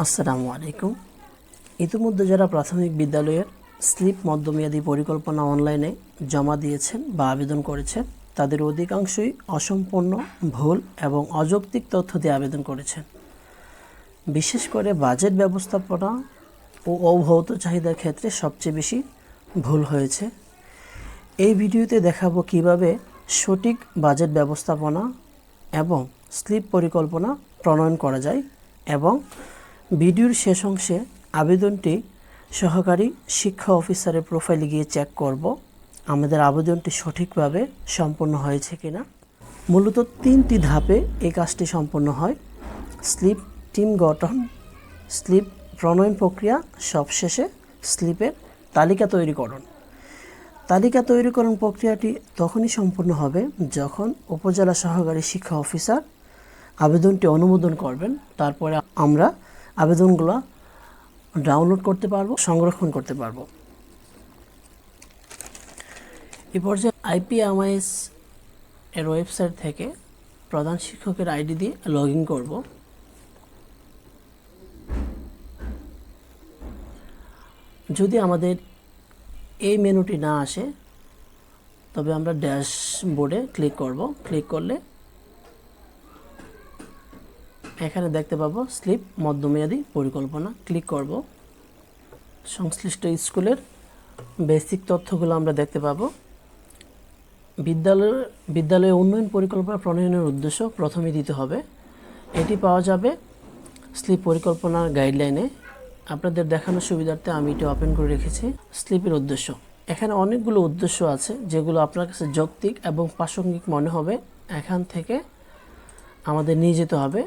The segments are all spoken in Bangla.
আসসালামু আলাইকুম। ইতিমধ্যে যারা প্রাথমিক বিদ্যালয়ের স্লিপ মধ্যমেয়াদী পরিকল্পনা অনলাইনে জমা দিয়েছেন বা আবেদন করেছেন, তাদের অধিকাংশই অসম্পূর্ণ, ভুল এবং অযৌক্তিক তথ্য দিয়ে আবেদন করেছেন। বিশেষ করে বাজেট ব্যবস্থাপনা ও অভৌত চাহিদার ক্ষেত্রে সবচেয়ে বেশি ভুল হয়েছে। এই ভিডিওতে দেখাবো কিভাবে সঠিক বাজেট ব্যবস্থাপনা এবং স্লিপ পরিকল্পনা প্রণয়ন করা যায় এবং ভিডিওর শেষ অংশে আবেদনটি সহকারী শিক্ষা অফিসারের প্রোফাইলে গিয়ে চেক করব আমাদের আবেদনটি সঠিকভাবে সম্পন্ন হয়েছে কিনা। মূলত 3টি ধাপে এই কাজটি সম্পন্ন হয়: স্লিপ টিম গঠন, স্লিপ প্রণয়ন প্রক্রিয়া, সবশেষে স্লিপের তালিকা তৈরিকরণ। তালিকা তৈরিকরণ প্রক্রিয়াটি তখনই সম্পূর্ণ হবে যখন উপজেলা সহকারী শিক্ষা অফিসার আবেদনটি অনুমোদন করবেন। তারপরে আমরা আবেদনগুলো ডাউনলোড করতে পারবো, সংরক্ষণ করতে পারবো। এই পর্যায়ে IPMIS এর ওয়েবসাইট থেকে প্রধান শিক্ষকের আইডি দিয়ে লগ ইন করবো। যদি আমাদের এই মেনুটি না আসে তবে আমরা ড্যাশবোর্ডে ক্লিক করব। ক্লিক করলে এখানে দেখতে পাবো স্লিপ মধ্যমেয়াদী পরিকল্পনা। ক্লিক করব। সংশ্লিষ্ট স্কুলের বেসিক তথ্যগুলো আমরা দেখতে পাবো। বিদ্যালয়ে উন্নয়ন পরিকল্পনা প্রণয়নের উদ্দেশ্য প্রথমে দিতে হবে। এটি পাওয়া যাবে স্লিপ পরিকল্পনার গাইডলাইনে। আপনাদের দেখানোর সুবিধার্থে আমি এটি ওপেন করে রেখেছি। স্লিপের উদ্দেশ্য, এখানে অনেকগুলো উদ্দেশ্য আছে যেগুলো আপনার কাছে যৌক্তিক এবং প্রাসঙ্গিক মনে হবে। এখান থেকে আমাদের নিয়ে যেতে হবে,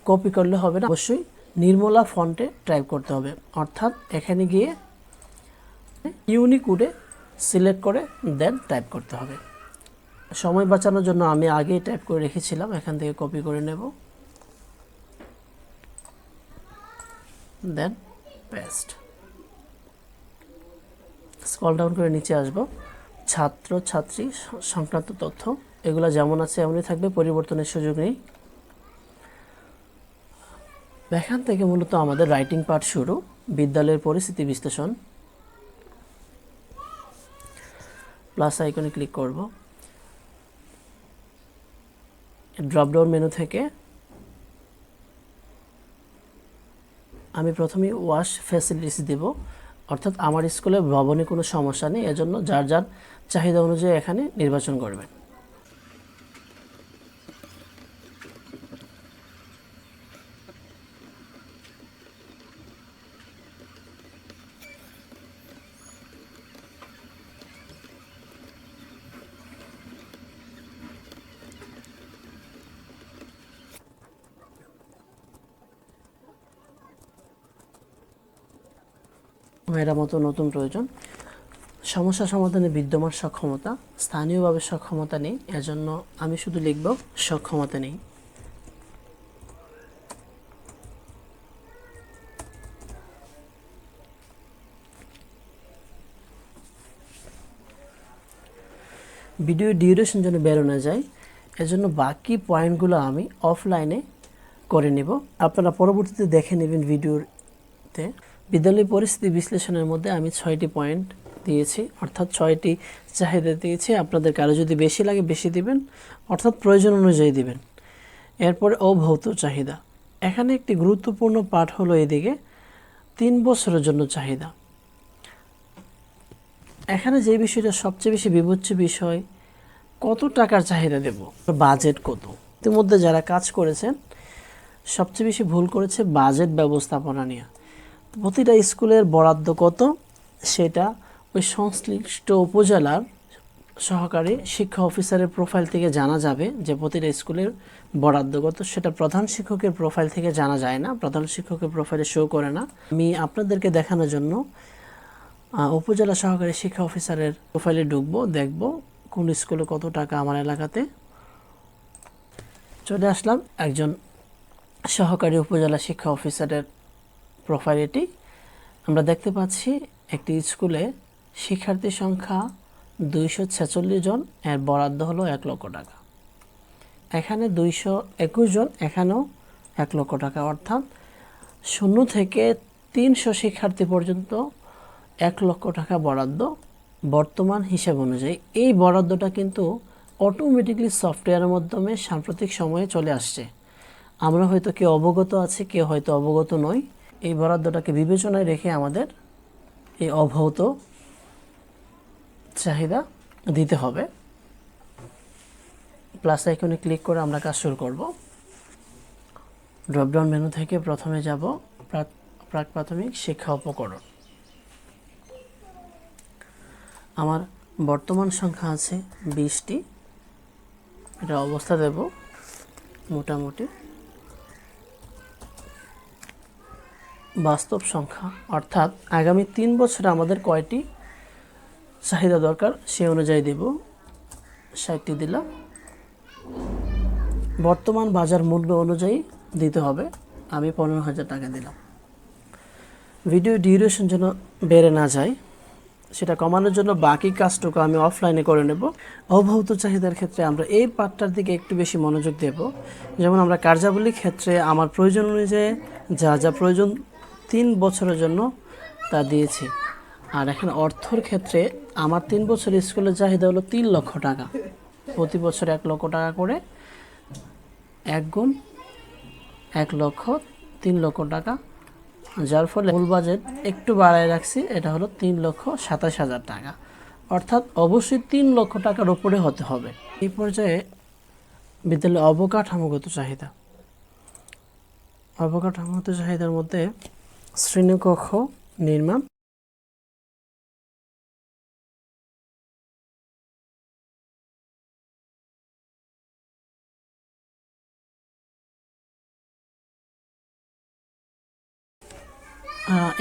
কপি করলে হবে না, অবশ্যই নির্মলা ফন্টে টাইপ করতে হবে। অর্থাৎ এখানে গিয়ে ইউনিকোডে সিলেক্ট করে দেন টাইপ করতে হবে। সময় বাঁচানোর জন্য আমি আগেই টাইপ করে রেখেছিলাম, এখান থেকে কপি করে নেব, দেন পেস্ট। স্ক্রল ডাউন করে নিচে আসব। ছাত্র ছাত্রী সংক্রান্ত তথ্য এগুলো যেমন আছে এমনই থাকবে, পরিবর্তনের সুযোগ নেই। এখান থেকে মূলত আমাদের রাইটিং পার্ট শুরু। বিদ্যালয়ের পরিস্থিতি বিশ্লেষণ, প্লাস আইকনে ক্লিক করব। ড্রপডাউন মেনু থেকে আমি প্রথমে ওয়াশ ফ্যাসিলিটিস দেব। অর্থাৎ আমার স্কুলে ভবনে কোনো সমস্যা নেই, এজন্য যার যার চাহিদা অনুযায়ী এখানে নির্বাচন করবেন। মেরামত নতুন প্রয়োজন, সমস্যা সমাধানে বিদ্যমান সক্ষমতা, স্থানীয়ভাবে সক্ষমতা নেই, এজন্য আমি শুধু লিখব সক্ষমতা নেই। ভিডিও ডিউরেশন যেন বেরো না যায়, এজন্য বাকি পয়েন্টগুলো আমি অফলাইনে করে নেব। আপনারা পরবর্তীতে দেখে নেবেন ভিডিওতে। বিদ্যালয় পরিস্থিতি বিশ্লেষণের মধ্যে আমি 6টি পয়েন্ট দিয়েছি, অর্থাৎ 6টি চাহিদা দিয়েছি। আপনাদের কারো যদি বেশি লাগে বেশি দিবেন, অর্থাৎ প্রয়োজন অনুযায়ী দিবেন। এরপরে অভৌত চাহিদা, এখানে একটি গুরুত্বপূর্ণ পাঠ হলো এদিকে 3 বছরের জন্য চাহিদা। এখানে যে বিষয়টা সবচেয়ে বেশি বিবেচ্য বিষয়, কত টাকার চাহিদা দেব, বাজেট কত। ইতিমধ্যে যারা কাজ করেছেন সবচেয়ে বেশি ভুল করেছে বাজেট ব্যবস্থাপনা নিয়ে। প্রতিটা স্কুলের বরাদ্দ কত সেটা ওই সংশ্লিষ্ট উপজেলার সহকারী শিক্ষা অফিসারের প্রোফাইল থেকে জানা যাবে যে প্রতিটা স্কুলের বরাদ্দ কত। সেটা প্রধান শিক্ষকের প্রোফাইল থেকে জানা যায় না, প্রধান শিক্ষকের প্রোফাইলে শো করে না। আমি আপনাদেরকে দেখানোর জন্য উপজেলা সহকারী শিক্ষা অফিসারের প্রোফাইলে ঢুকবো, দেখব কোন স্কুলে কত টাকা। আমার এলাকাতে চলে আসলাম, একজন সহকারী উপজেলা শিক্ষা অফিসারের প্রোফাইল এটি। আমরা দেখতে পাচ্ছি একটি স্কুলে শিক্ষার্থী সংখ্যা 246 জন, এর বরাদ্দ হলো 1 লক্ষ টাকা। এখানে 221 জন, এখানেও 1 লক্ষ টাকা, অর্থাৎ 0 থেকে 300 শিক্ষার্থী পর্যন্ত 1 লক্ষ টাকা বরাদ্দ বর্তমান হিসাব অনুযায়ী। এই বরাদ্দটা কিন্তু অটোমেটিকলি সফটওয়্যারের মাধ্যমে সাম্প্রতিক সময়ে চলে আসছে। আমরা হয়তো কেউ অবগত আছি, কেউ হয়তো অবগত নয়। এই বরাদ্দটাকে বিবেচনায় রেখে আমাদের এই অব্যাহত চাহিদা দিতে হবে। প্লাস আইকনে ক্লিক করে আমরা কাজ শুরু করব। ড্রপডাউন মেনু থেকে প্রথমে যাব প্রাক প্রাথমিক শিক্ষা উপকরণ। আমার বর্তমান সংখ্যা আছে 20টি। এটা অবস্থা দেব মোটামুটি। বাস্তব সংখ্যা অর্থাৎ আগামী 3 বছরে আমাদের কয়টি চাহিদা দরকার সে অনুযায়ী দেব। 60টি দিলাম। বর্তমান বাজার মূল্য অনুযায়ী দিতে হবে। আমি 15,000 টাকা দিলাম। ভিডিও ডিউরেশন যেন বেড়ে না যায় সেটা কমানোর জন্য বাকি কাজটুকু আমি অফলাইনে করে নেব। অব্যাহত চাহিদার ক্ষেত্রে আমরা এই পার্টটার দিকে একটু বেশি মনোযোগ দেব। যেমন আমরা কার্যাবলীর ক্ষেত্রে আমার প্রয়োজন অনুযায়ী যা যা প্রয়োজন 3 বছরের জন্য তা দিয়েছি। আর এখানে অর্থর ক্ষেত্রে আমার 3 বছরের স্কুলের চাহিদা হলো 3 লক্ষ টাকা। প্রতি বছর 1 লক্ষ টাকা করে 1 গুণ 1 লক্ষ 3 লক্ষ টাকা, যার ফলে মূল বাজেট একটু বাড়ায় রাখছি। এটা হলো 3,27,000 টাকা। অর্থাৎ অবশ্যই 3 লক্ষ টাকার উপরে হতে হবে। এই পর্যায়ে বিদ্যালয়ে অবকাঠামোগত চাহিদা। অবকাঠামোগত চাহিদার মধ্যে শ্রেণীকক্ষ নির্মাণ,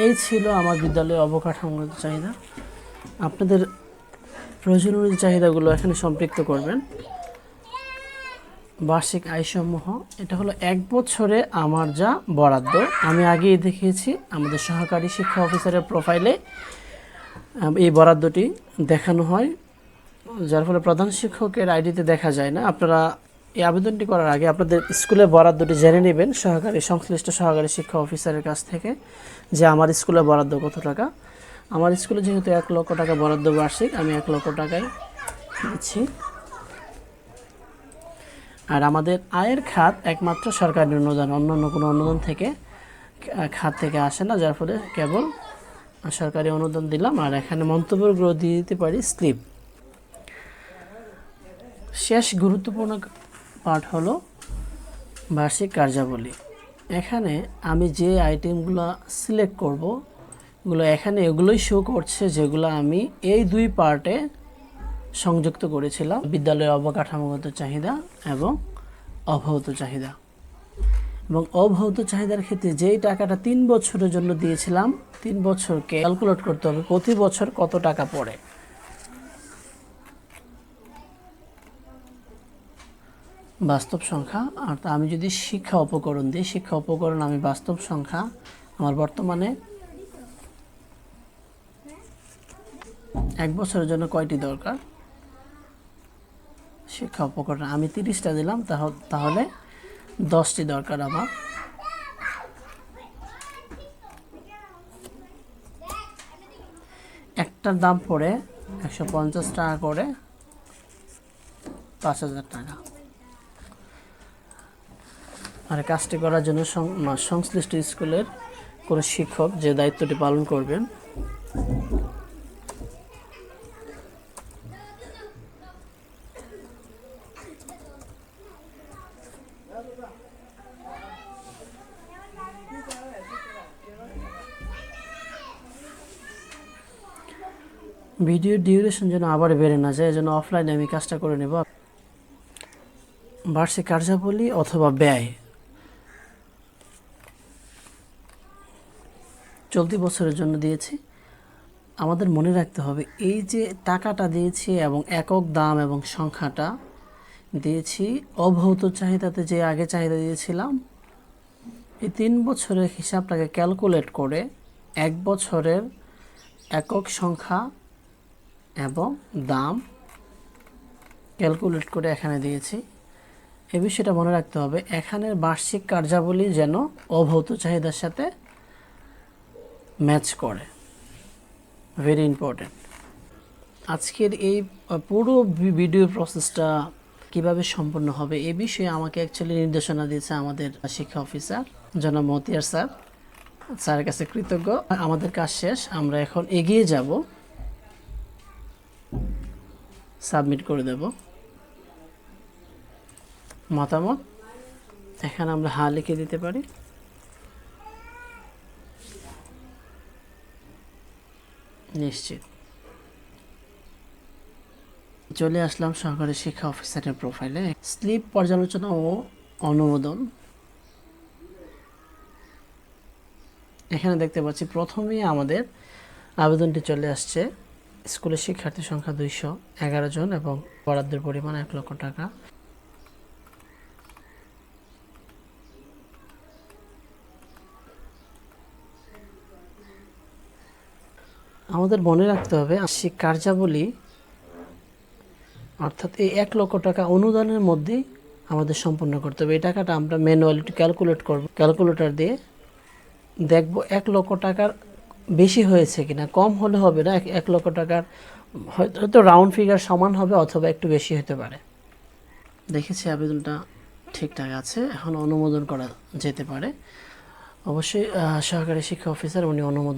এই ছিল আমার বিদ্যালয়ে অবকাঠামোগত চাহিদা। আপনাদের প্রয়োজন অনুযায়ী চাহিদাগুলো এখানে সম্পৃক্ত করবেন। বার্ষিক আয়সমূহ এটা হলো 1 বছরে আমার যা বরাদ্দ। আমি আগেই দেখিয়েছি আমাদের সহকারী শিক্ষা অফিসারের প্রোফাইলে এই বরাদ্দটি দেখানো হয়, যার ফলে প্রধান শিক্ষকের আইডিতে দেখা যায় না। আপনারা এই আবেদনটি করার আগে আপনাদের স্কুলের বরাদ্দটি জেনে নেবেন সংশ্লিষ্ট সহকারী শিক্ষা অফিসারের কাছ থেকে, যে আমার স্কুলের বরাদ্দ কত টাকা। আমার স্কুলে যেহেতু 1 লক্ষ টাকা বরাদ্দ বার্ষিক, আমি 1 লক্ষ টাকায় দিচ্ছি। আর আমাদের আয়ের খাত একমাত্র সরকারি অনুদান, অন্যান্য কোনো অনুদান থেকে খাত থেকে আসে না, যার ফলে কেবল সরকারি অনুদান দিলাম। আর এখানে মন্তব্যগুলো দিয়ে দিতে পারি স্লিপ। শেষ গুরুত্বপূর্ণ পার্ট হলো বার্ষিক কার্যাবলী। এখানে আমি যে আইটেমগুলো সিলেক্ট করব এখানে এগুলোই শো করছে, যেগুলো আমি এই 2 পার্টে সংযুক্ত করেছিলাম। বিদ্যালয়ের অবকাঠামোগত চাহিদা এবং অব্যাহত চাহিদা। এবং অব্যাহত চাহিদার ক্ষেত্রে যেই টাকাটা 3 বছরের জন্য দিয়েছিলাম, 3 বছরকে ক্যালকুলেট করতে হবে প্রতি বছর কত টাকা পড়ে। বাস্তব সংখ্যা, আর আমি যদি শিক্ষা উপকরণ দিই, শিক্ষা উপকরণ আমি বাস্তব সংখ্যা আমার বর্তমানে 1 বছরের জন্য কয়টি দরকার। শিক্ষা উপকরণ আমি 30টা দিলাম, তাহলে 10টি দরকার আমার। একটার দাম পড়ে 150 টাকা করে, 5,000 টাকা। আর কাজটি করার জন্য সংশ্লিষ্ট স্কুলের কোনো শিক্ষক যে দায়িত্বটি পালন করবেন। ভিডিও ডিউরেশন যেন আবার বেড়ে না যায়, যেন অফলাইনে আমি কাজটা করে নেব। বার্ষিক কার্যাবলী অথবা ব্যয় চলতি বছরের জন্য দিয়েছি। আমাদের মনে রাখতে হবে এই যে টাকাটা দিয়েছি এবং একক দাম এবং সংখ্যাটা দিয়েছি অব্যাহত চাহিদাতে, যে আগে চাহিদা দিয়েছিলাম, এই 3 বছরের হিসাবটাকে ক্যালকুলেট করে 1 বছরের একক সংখ্যা এবং দাম ক্যালকুলেট করে এখানে দিয়েছি। এই বিষয়টা মনে রাখতে হবে, এখানের বার্ষিক কার্যাবলী যেন অভৌত চাহিদার সাথে ম্যাচ করে, ভেরি ইম্পর্টেন্ট। আজকের এই পুরো ভিডিও প্রসেসটা কিভাবে সম্পন্ন হবে এই বিষয়ে আমাকে অ্যাকচুয়ালি নির্দেশনা দিয়েছে আমাদের শিক্ষা অফিসার জনাব মতিয়ার স্যার। স্যারের কাছে কৃতজ্ঞ। আমাদের কাজ শেষ, আমরা এখন এগিয়ে যাব, সাবমিট করে দেব। মতামত এখানে আমরা হ্যাঁ লিখে দিতে পারি। নিশ্চিত। চলে আসলাম সহকারী শিক্ষা অফিসারের প্রোফাইলে। স্লিপ পর্যালোচনা ও অনুমোদন, এখানে দেখতে পাচ্ছি প্রথমেই আমাদের আবেদনটি চলে আসছে। স্কুলের শিক্ষার্থী সংখ্যা 211 জন এবং বরাদ্দের পরিমাণ 1 লক্ষ টাকা। আমাদের মনে রাখতে হবে সেই কার্যাবলী অর্থাৎ এই 1 লক্ষ টাকা অনুদানের মধ্যেই আমাদের সম্পন্ন করতে হবে। এই টাকাটা আমরা ম্যানুয়ালি ক্যালকুলেট করব, ক্যালকুলেটর দিয়ে দেখব 1 লক্ষ টাকার বেশি হয়েছে কিনা। কম হলে হবে না, 1 লক্ষ টাকার হয়তো রাউন্ড ফিগার সমান হবে অথবা একটু বেশি হতে পারে। দেখেছি আবেদনটা ঠিকঠাক আছে, এখন অনুমোদন করা যেতে পারে। অবশ্যই সহকারী শিক্ষা অফিসার উনি অনুমোদন